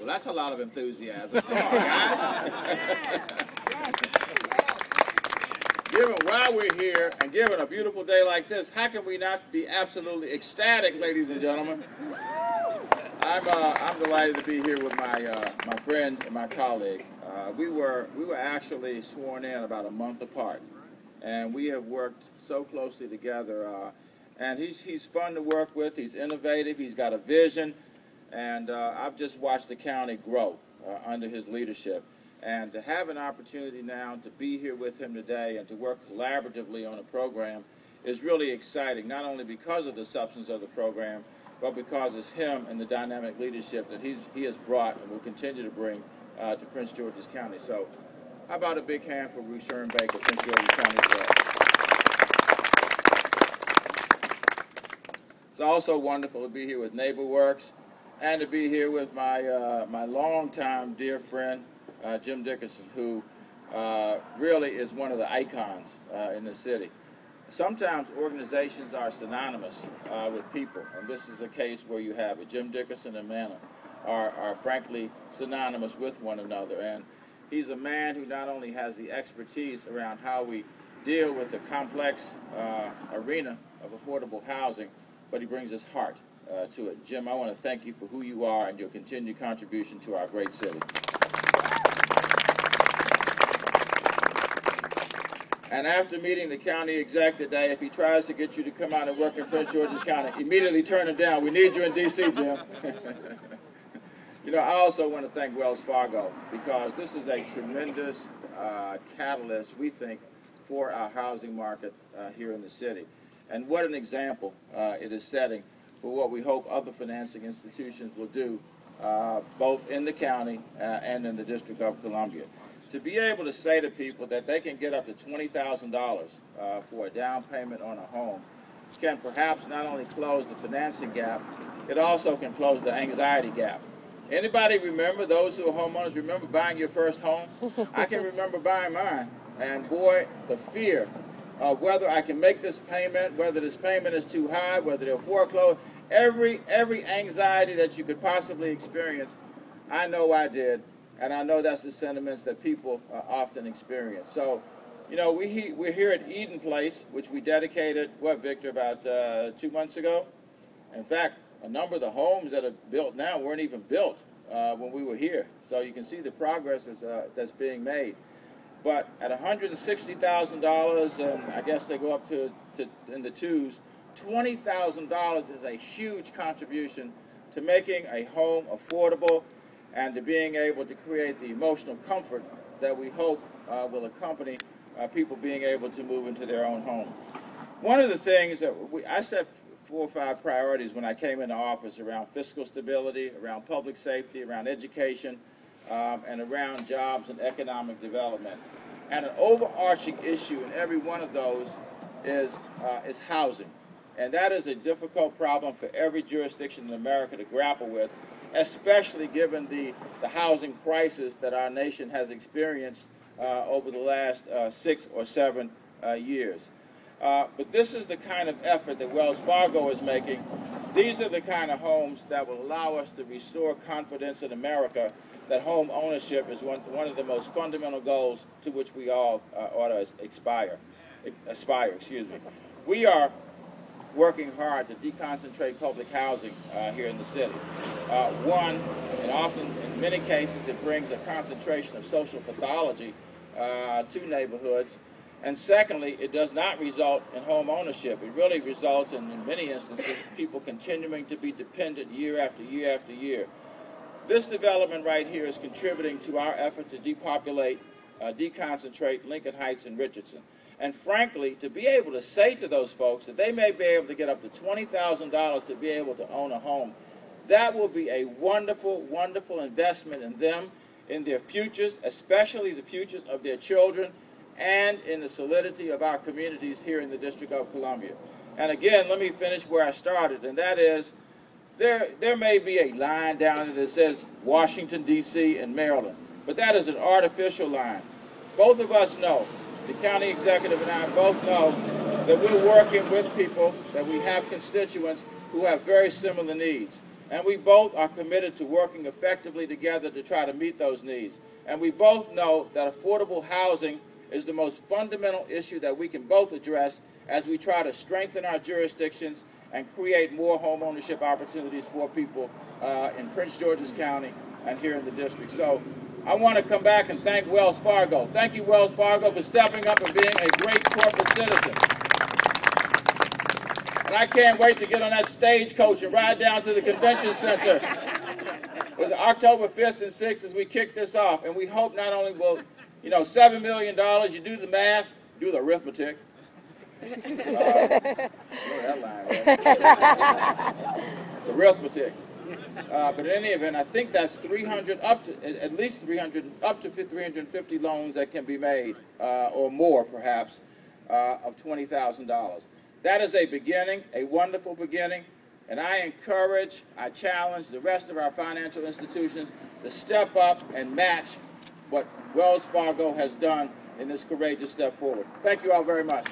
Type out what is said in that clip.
Well, that's a lot of enthusiasm. Come on, guys. Given while we're here and given a beautiful day like this, how can we not be absolutely ecstatic, ladies and gentlemen? I'm delighted to be here with my friend and my colleague. We were actually sworn in about a month apart, and we have worked so closely together. And he's fun to work with. He's innovative. He's got a vision, and I've just watched the county grow under his leadership. And to have an opportunity now to be here with him today and to work collaboratively on a program is really exciting, not only because of the substance of the program, but because it's him and the dynamic leadership that he has brought and will continue to bring to Prince George's County. So how about a big hand for Ruth Sherman Baker, Prince George's County Clerk. It's also wonderful to be here with NeighborWorks and to be here with my longtime dear friend, Jim Dickerson, who really is one of the icons in the city. Sometimes organizations are synonymous with people, and this is a case where you have it. Jim Dickerson and Manna are frankly synonymous with one another, and he's a man who not only has the expertise around how we deal with the complex arena of affordable housing, but he brings his heart to it. Jim, I want to thank you for who you are and your continued contribution to our great city. And after meeting the county exec today, if he tries to get you to come out and work in Prince George's County, immediately turn him down. We need you in D.C., Jim. You know, I also want to thank Wells Fargo, because this is a tremendous catalyst, we think, for our housing market here in the city. And what an example it is setting for what we hope other financing institutions will do, both in the county and in the District of Columbia. To be able to say to people that they can get up to $20,000 for a down payment on a home can perhaps not only close the financing gap, it also can close the anxiety gap. Anybody remember, those who are homeowners, remember buying your first home? I can remember buying mine, and boy, the fear of whether I can make this payment, whether this payment is too high, whether they'll foreclose, every anxiety that you could possibly experience, I know I did. And I know that's the sentiments that people often experience. So, you know, we're here at Eden Place, which we dedicated, what, Victor, about 2 months ago? In fact, a number of the homes that are built now weren't even built when we were here. So you can see the progress that's being made. But at $160,000, and I guess they go up to in the twos, $20,000 is a huge contribution to making a home affordable and to being able to create the emotional comfort that we hope will accompany people being able to move into their own home. One of the things that I set 4 or 5 priorities when I came into office around fiscal stability, around public safety, around education, and around jobs and economic development. And an overarching issue in every one of those is housing. And that is a difficult problem for every jurisdiction in America to grapple with, especially given the housing crisis that our nation has experienced over the last 6 or 7 years. But this is the kind of effort that Wells Fargo is making. These are the kind of homes that will allow us to restore confidence in America that home ownership is one of the most fundamental goals to which we all ought to aspire. We are working hard to deconcentrate public housing here in the city. One, and often in many cases it brings a concentration of social pathology to neighborhoods. And secondly, it does not result in home ownership. It really results in many instances, people continuing to be dependent year after year after year. This development right here is contributing to our effort to depopulate, deconcentrate Lincoln Heights and Richardson. And frankly, to be able to say to those folks that they may be able to get up to $20,000 to be able to own a home, that will be a wonderful, wonderful investment in them, in their futures, especially the futures of their children, and in the solidity of our communities here in the District of Columbia. And again, let me finish where I started, and that is, there may be a line down there that says Washington, D.C. and Maryland, but that is an artificial line. Both of us know, the county executive and I both know, that we're working with people, that we have constituents who have very similar needs. And we both are committed to working effectively together to try to meet those needs. And we both know that affordable housing is the most fundamental issue that we can both address as we try to strengthen our jurisdictions and create more home ownership opportunities for people in Prince George's County and here in the district. So I want to come back and thank Wells Fargo. Thank you, Wells Fargo, for stepping up and being a great corporate citizen. And I can't wait to get on that stagecoach and ride down to the convention center. It was October 5th and 6th as we kick this off. And we hope not only will, $7 million, you do the math, do the arithmetic. That line, right? It's arithmetic. But in any event, I think that's 300, at least 300, up to 350 loans that can be made, or more perhaps, of $20,000. That is a beginning, a wonderful beginning, and I challenge the rest of our financial institutions to step up and match what Wells Fargo has done in this courageous step forward. Thank you all very much.